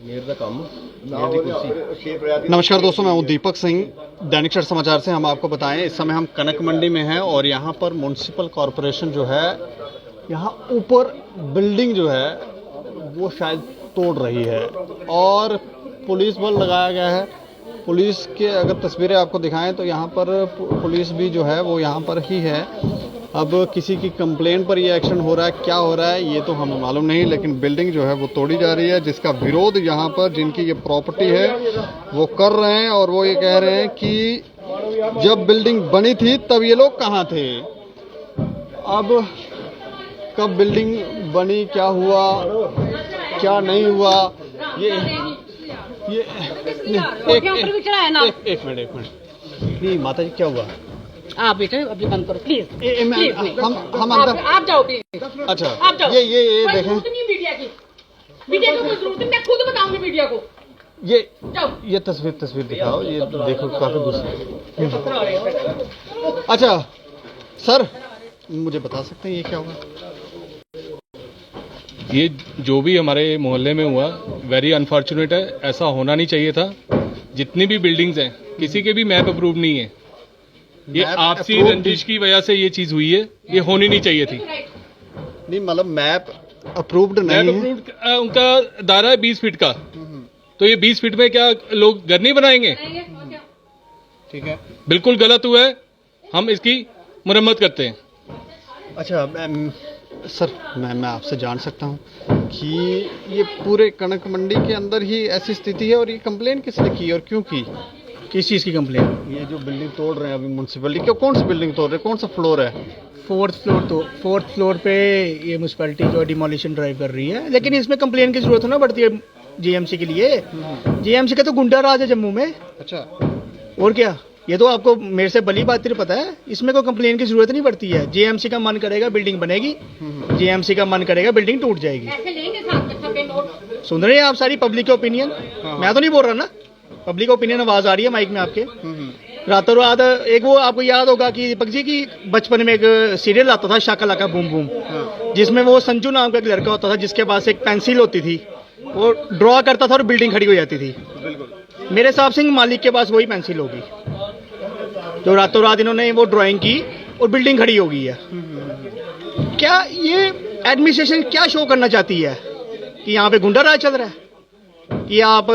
नमस्कार दोस्तों, मैं हूं दीपक सिंह। दैनिक क्षण समाचार से हम आपको बताएं, इस समय हम कनक मंडी में हैं और यहां पर म्युनिसिपल कॉरपोरेशन जो है, यहां ऊपर बिल्डिंग जो है वो शायद तोड़ रही है और पुलिस बल लगाया गया है। पुलिस के अगर तस्वीरें आपको दिखाएं तो यहाँ पर पुलिस भी जो है वो यहाँ पर ही है। अब किसी की कंप्लेन पर ये एक्शन हो रहा है, क्या हो रहा है ये तो हमें मालूम नहीं, लेकिन बिल्डिंग जो है वो तोड़ी जा रही है, जिसका विरोध यहाँ पर जिनकी ये प्रॉपर्टी है वो कर रहे हैं। और वो ये कह रहे हैं कि जब बिल्डिंग बनी थी तब ये लोग कहाँ थे, अब कब बिल्डिंग बनी, क्या हुआ क्या नहीं हुआ, ये एक मिनट नहीं माता जी, क्या हुआ? आप बेटे अभी बंद करो प्लीज। हम अंदर आप जाओ प्लीज। अच्छा, आप जाओ। ये देखें, मीडिया की कोई जरूरत नहीं, मैं खुद बताऊंगी मीडिया को। ये तस्वीर दिखाओ, ये देखो काफी गुस्सा। अच्छा सर, मुझे बता सकते हैं ये क्या हुआ? ये जो भी हमारे मोहल्ले में हुआ वेरी अनफॉर्चुनेट है, ऐसा होना नहीं चाहिए था। जितनी भी बिल्डिंग्स हैं किसी के भी मैप अप्रूव नहीं है, ये आपसी रंजिश की वजह से ये चीज हुई है, ये होनी नहीं चाहिए थी। नहीं मतलब मैप अप्रूव्ड नहीं है, अप्रूव्ड उनका दायरा है 20 फीट का, तो ये 20 फीट में क्या लोग घर नहीं बनाएंगे? ठीक है, बिल्कुल गलत हुआ है, हम इसकी मुरम्मत करते हैं। अच्छा सर, मैं आपसे जान सकता हूँ कि ये पूरे कनक मंडी के अंदर ही ऐसी स्थिति है और ये कंप्लेन किसने की और क्यों की? किस चीज़ की कंप्लेन? ये जो बिल्डिंग तोड़ रहे हैं अभी म्यूनसिपलिटी, कौन सी बिल्डिंग तोड़ रहे हैं, कौन सा फ्लोर है? फोर्थ फ्लोर पे ये म्यूनसिपैलिटी जो डिमोलिशन ड्राइव कर रही है, लेकिन इसमें कंप्लेन की जरूरत ना पड़ती है जीएमसी के लिए। जीएमसी का तो गुंडा राज है जम्मू में। अच्छा, और क्या, ये तो आपको मेरे से भली बात पता है, इसमें कोई कंप्लेन की जरूरत नहीं पड़ती है। जीएमसी का मन करेगा बिल्डिंग बनेगी, जीएमसी का मन करेगा बिल्डिंग टूट जाएगी। सुन रहे हैं आप सारी पब्लिक की ओपिनियन? मैं तो नहीं बोल रहा ना, पब्लिक ओपिनियन आवाज आ रही है माइक में आपके। रातों रात एक वो आपको याद होगा कि दीपक जी की बचपन में एक सीरियल आता था शाका लाका बूम बूम, जिसमें वो संजू नाम का एक लड़का होता था जिसके पास एक पेंसिल होती थी, वो ड्रॉ करता था और बिल्डिंग खड़ी हो जाती थी। मेरे हिसाब से मालिक के पास वही पेंसिल होगी, जो रातों रात इन्होंने वो ड्राइंग की और बिल्डिंग खड़ी हो गई है। क्या ये एडमिनिस्ट्रेशन क्या शो करना चाहती है कि यहाँ पे गुंडा राज चल रहा है, कि आप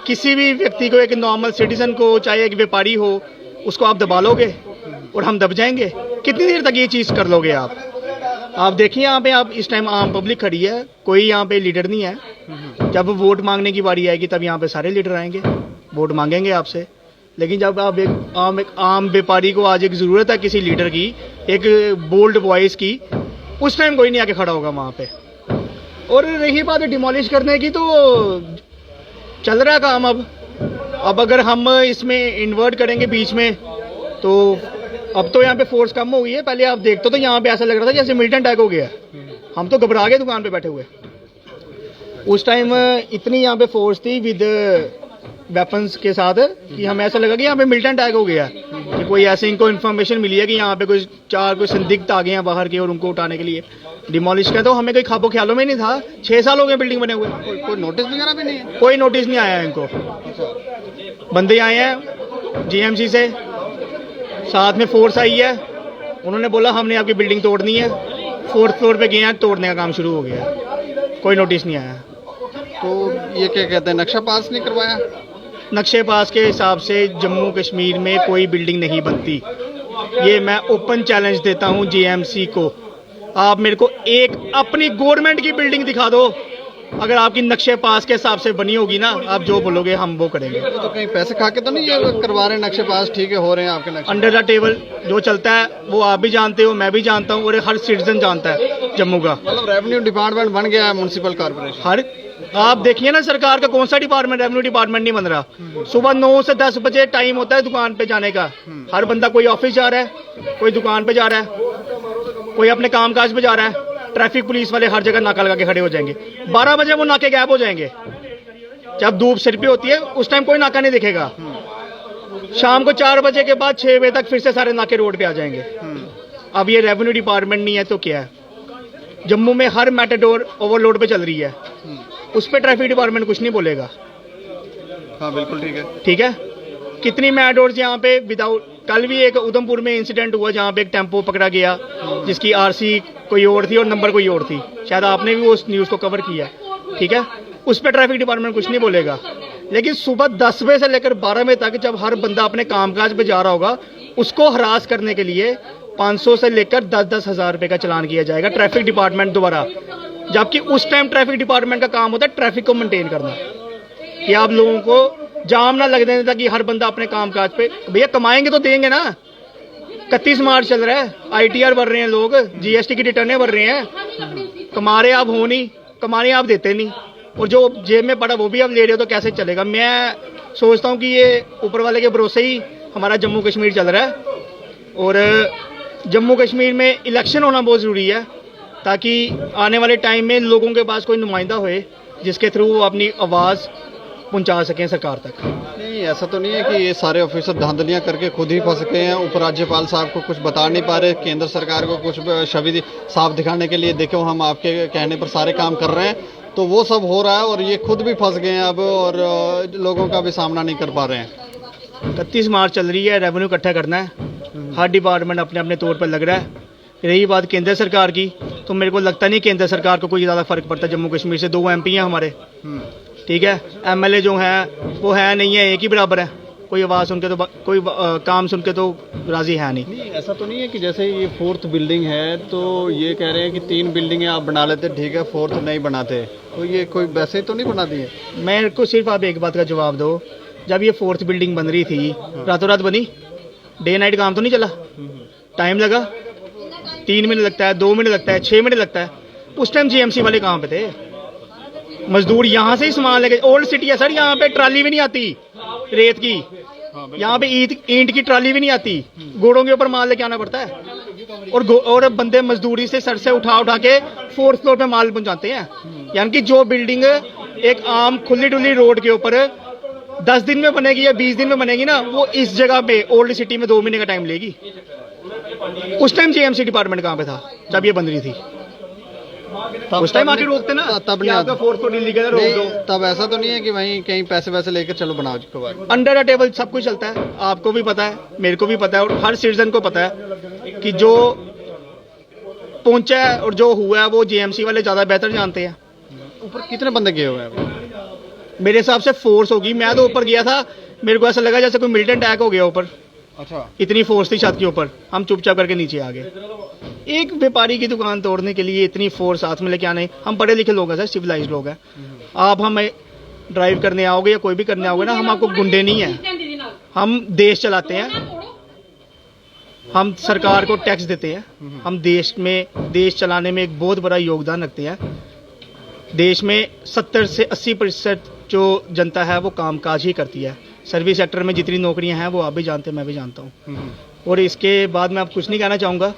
किसी भी व्यक्ति को, एक नॉर्मल सिटीजन को, चाहे एक व्यापारी हो, उसको आप दबा लोगे और हम दब जाएंगे? कितनी देर तक ये चीज कर लोगे आप देखिए यहाँ पे, आप इस टाइम आम पब्लिक खड़ी है, कोई यहाँ पे लीडर नहीं है। जब वोट मांगने की बारी आएगी तब यहाँ पे सारे लीडर आएंगे, वोट मांगेंगे आपसे। लेकिन जब आप एक आम व्यापारी को आज एक जरूरत है किसी लीडर की, एक बोल्ड वॉइस की, उस टाइम कोई नहीं आके खड़ा होगा वहां पे। और रही बात डिमोलिश करने की, तो चल रहा है काम। अब अगर हम इसमें इन्वर्ट करेंगे बीच में, तो अब तो यहाँ पे फोर्स कम हो गई है। पहले आप देखते तो यहाँ पे ऐसा लग रहा था जैसे मिलिटेंट अटैक हो गया, हम तो घबरा गए दुकान पे बैठे हुए। उस टाइम इतनी यहाँ पे फोर्स थी विद वेपन्स के साथ कि हमें ऐसा लगा कि यहाँ पे मिलिटेंट अटैक हो गया, कि कोई ऐसे इनको इन्फॉर्मेशन मिली है कि यहाँ पे कोई संदिग्ध आ गए हैं बाहर के और उनको उठाने के लिए डिमोलिश का। तो हमें कोई खाबो ख्यालों में नहीं था। 6 साल हो गए बिल्डिंग बने हुए, कोई नोटिस वगैरह भी नहीं है? कोई नोटिस नहीं आया है इनको। बंदे आए हैं जीएमसी से, साथ में फोर्स आई है, उन्होंने बोला हमने आपकी बिल्डिंग तोड़नी है। 4th फ्लोर पे गए हैं, तोड़ने का काम शुरू हो गया, कोई नोटिस नहीं आया। तो ये क्या कहते हैं, नक्शा पास नहीं करवाया? नक्शे पास के हिसाब से जम्मू कश्मीर में कोई बिल्डिंग नहीं बनती, ये मैं ओपन चैलेंज देता हूं जीएमसी को। आप मेरे को एक अपनी गवर्नमेंट की बिल्डिंग दिखा दो, अगर आपकी नक्शे पास के हिसाब से बनी होगी ना, आप जो बोलोगे हम वो करेंगे। तो कहीं पैसे खा के तो नहीं ये करवा रहे हैं नक्शे पास? ठीक है, हो रहे हैं आपके नक्शे अंडर द टेबल जो चलता है वो आप भी जानते हो, मैं भी जानता हूँ, और हर सिटीजन जानता है जम्मू का। मतलब रेवेन्यू डिपार्टमेंट बन गया है म्युनिसिपल कॉर्पोरेशन। हर आप देखिए ना, सरकार का कौन सा डिपार्टमेंट, रेवेन्यू डिपार्टमेंट नहीं बन रहा। सुबह 9 से 10 बजे टाइम होता है दुकान पे जाने का। हर बंदा, कोई ऑफिस जा रहा है, कोई दुकान पे जा रहा है, कोई अपने कामकाज पे जा रहा है। ट्रैफिक पुलिस वाले हर जगह नाका लगा के खड़े हो जाएंगे। 12 बजे वो नाके गायब हो जाएंगे। जब धूप सिर पे होती है उस टाइम कोई नाका नहीं दिखेगा। शाम को 4 बजे के बाद 6 बजे तक फिर से सारे नाके रोड पे आ जाएंगे। अब ये रेवेन्यू डिपार्टमेंट नहीं है तो क्या है? जम्मू में हर मेटाडोर ओवरलोड पे चल रही है। उस पर ट्रैफिक डिपार्टमेंट कुछ नहीं बोलेगा। हाँ बिल्कुल ठीक है। ठीक है, कितनी मैडोर्स यहाँ पे विदाउट, कल भी एक उधमपुर में इंसिडेंट हुआ जहाँ पे एक टेम्पो पकड़ा गया जिसकी आरसी कोई और थी और नंबर कोई और थी, शायद आपने भी उस न्यूज़ को कवर किया। ठीक है, उस पर ट्रैफिक डिपार्टमेंट कुछ नहीं बोलेगा। लेकिन सुबह 10 बजे से लेकर 12 बजे तक जब हर बंदा अपने कामकाज पे जा रहा होगा, उसको हरास करने के लिए 500 से लेकर 10-10 हज़ार रुपए का चालान किया जाएगा ट्रैफिक डिपार्टमेंट द्वारा। जबकि उस टाइम ट्रैफिक डिपार्टमेंट का काम होता है ट्रैफिक को मेंटेन करना, कि आप लोगों को जाम ना लग देने ताकि हर बंदा अपने कामकाज पे, भैया कमाएंगे तो देंगे ना। 31 मार्च चल रहा है, ITR भर रहे हैं लोग, GST की रिटर्नें भर रहे हैं, कमा रहे आप हो नहीं, कमाने आप देते नहीं, और जो जेब में पड़ा वो भी आप ले रहे हो, तो कैसे चलेगा। मैं सोचता हूँ कि ये ऊपर वाले के भरोसे ही हमारा जम्मू कश्मीर चल रहा है, और जम्मू कश्मीर में इलेक्शन होना बहुत ज़रूरी है ताकि आने वाले टाइम में लोगों के पास कोई नुमाइंदा होए जिसके थ्रू वो अपनी आवाज़ पहुंचा सकें सरकार तक। नहीं, ऐसा तो नहीं है कि ये सारे ऑफिसर धांधलियां करके खुद ही फंस गए हैं, उपराज्यपाल साहब को कुछ बता नहीं पा रहे, केंद्र सरकार को कुछ छवि साफ दिखाने के लिए देखो हम आपके कहने पर सारे काम कर रहे हैं, तो वो सब हो रहा है और ये खुद भी फंस गए हैं अब, और लोगों का भी सामना नहीं कर पा रहे हैं। 31 मार्च चल रही है, रेवेन्यू इकट्ठा करना है, हर डिपार्टमेंट अपने अपने तौर पर लग रहा है। रही बात केंद्र सरकार की, तो मेरे को लगता नहीं केंद्र सरकार को कोई ज़्यादा फर्क पड़ता। जम्मू कश्मीर से 2 MP हैं हमारे, ठीक है, MLA जो हैं वो है नहीं है, एक ही बराबर है, कोई आवाज़ सुन के तो कोई काम सुन के तो राजी है नहीं। नहीं, ऐसा तो नहीं है कि जैसे ये 4th बिल्डिंग है तो ये कह रहे हैं कि 3 बिल्डिंगें आप बना लेते, ठीक है, 4th नहीं बनाते, तो ये कोई वैसे तो नहीं बना दिए। मेरे को सिर्फ आप एक बात का जवाब दो, जब ये 4th बिल्डिंग बन रही थी रातों रात बनी, डे नाइट काम तो नहीं चला, टाइम लगा, 3 मिनट लगता है, 2 मिनट लगता है, 6 मिनट लगता है। उस टाइम GMC वाले कहाँ पे थे? मजदूर यहाँ से ही सामान लेके, ओल्ड सिटी है सर, यहाँ पे ट्राली भी नहीं आती रेत की, यहाँ पे ईंट की ट्राली भी नहीं आती, घोड़ों के ऊपर माल लेके आना पड़ता है, और बंदे मजदूरी से सर से उठा उठा के 4th फ्लोर पे माल पहुंचाते हैं। यानी कि जो बिल्डिंग एक आम खुली डुली रोड के ऊपर 10 दिन में बनेगी या 20 दिन में बनेगी ना, वो इस जगह पे ओल्ड सिटी में 2 महीने का टाइम लेगी। उस टाइम GMC डिपार्टमेंट कहाँ पे था जब ये बन रही थी? उस टाइम आके रोकते ना, तब नहीं आता। 4th फ्लोर लीगल है, रोक दो। तब ऐसा तो नहीं है कि वहीं कहीं पैसे वैसे लेकर चलो बनाओ इसको बाद। अंडर द टेबल सब कुछ चलता है, आपको भी पता है, मेरे को भी पता है, और हर सिटीजन को पता है कि जो पहुंचा है और जो हुआ है वो GMC वाले ज्यादा बेहतर जानते हैं। ऊपर कितने बंदे गए हुए हैं अभी? मेरे हिसाब से फोर्स होगी, मैं तो ऊपर गया था, मेरे को ऐसा लगा जैसे कोई मिलिटेंट अटैक हो गया ऊपर। अच्छा, इतनी फोर्स थी छत के ऊपर, हम चुपचाप करके नीचे आ गए। एक व्यापारी की दुकान तोड़ने के लिए इतनी फोर्स साथ में लेके आने, हम पढ़े लिखे लोग हैं सर, सिविलाइज्ड लोग हैं। आप हमें ड्राइव करने आओगे या कोई भी करने आओगे ना, हम आपको गुंडे नहीं हैं, हम देश चलाते हैं, हम सरकार को टैक्स देते हैं, हम देश चलाने में एक बहुत बड़ा योगदान रखते हैं। देश में 70 से 80% जो जनता है वो कामकाज ही करती है। सर्विस सेक्टर में जितनी नौकरियां हैं वो आप भी जानते हैं, मैं भी जानता हूँ, और इसके बाद मैं आप कुछ नहीं कहना चाहूँगा।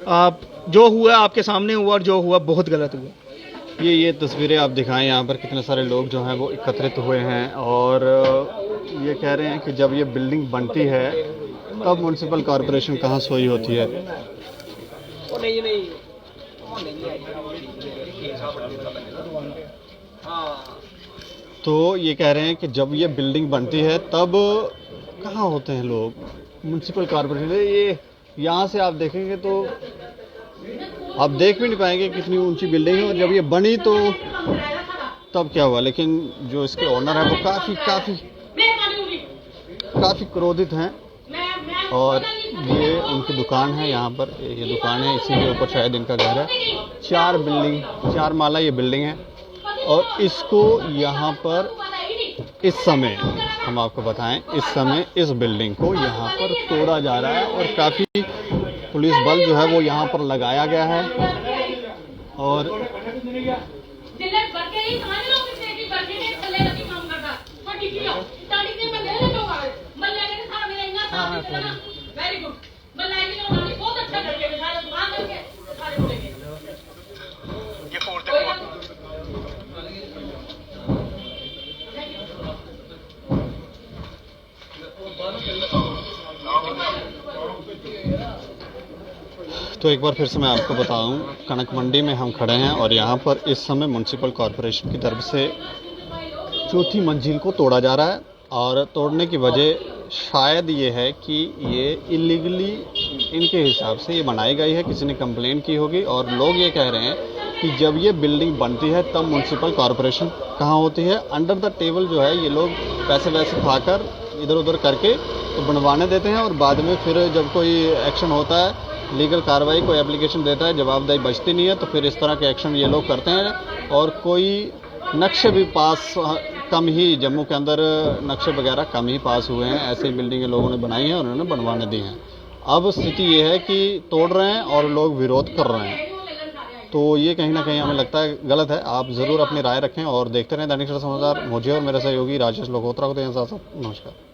आप जो हुआ आपके सामने हुआ, और जो हुआ बहुत गलत हुआ। ये तस्वीरें आप दिखाएं, यहाँ पर कितने सारे लोग जो हैं वो एकत्रित हुए हैं, और ये कह रहे हैं कि जब ये बिल्डिंग बनती है तब म्युनिसिपल कॉरपोरेशन कहाँ सोई होती है। तो ये कह रहे हैं कि जब ये बिल्डिंग बनती है तब कहाँ होते हैं लोग, म्युनिसिपल कॉरपोरेशन। ये यहाँ से आप देखेंगे तो आप देख भी नहीं पाएंगे कितनी ऊंची बिल्डिंग है, और जब ये बनी तो तब क्या हुआ। लेकिन जो इसके ओनर हैं वो काफ़ी क्रोधित हैं, और ये उनकी दुकान है, यहाँ पर ये दुकान है, इसी के ऊपर शायद इनका घर है। 4 माला ये बिल्डिंग है, और इसको यहाँ पर इस समय हम आपको बताएं, इस समय इस बिल्डिंग को यहाँ पर तोड़ा जा रहा है, और काफ़ी पुलिस बल जो है वो यहाँ पर लगाया गया है। और तो एक बार फिर से मैं आपको बताऊं, कनक मंडी में हम खड़े हैं और यहाँ पर इस समय म्युनिसिपल कॉरपोरेशन की तरफ से चौथी मंजिल को तोड़ा जा रहा है और तोड़ने की वजह शायद ये है कि ये इलीगली इनके हिसाब से ये बनाई गई है, किसी ने कंप्लेन की होगी और लोग ये कह रहे हैं कि जब ये बिल्डिंग बनती है तब म्युनिसिपल कॉरपोरेशन कहाँ होती है, अंडर द टेबल जो है ये लोग पैसे वैसे खाकर इधर उधर करके तो बनवाने देते हैं और बाद में फिर जब कोई एक्शन होता है, लीगल कार्रवाई, कोई एप्लीकेशन देता है, जवाबदेही बचती नहीं है तो फिर इस तरह के एक्शन ये लोग करते हैं। और कोई नक्शे भी पास कम ही, जम्मू के अंदर नक्शे वगैरह कम ही पास हुए हैं, ऐसी बिल्डिंगें लोगों ने बनाई हैं और उन्होंने बनवाने दी हैं। अब स्थिति ये है कि तोड़ रहे हैं और लोग विरोध कर रहे हैं, तो ये कहीं ना कहीं हमें लगता है गलत है। आप ज़रूर अपनी राय रखें और देखते रहें दैनिक सवेरा समाचार। मुझे और मेरे सहयोगी राजेश लोहोत्रा को दें इजाज़त। नमस्कार।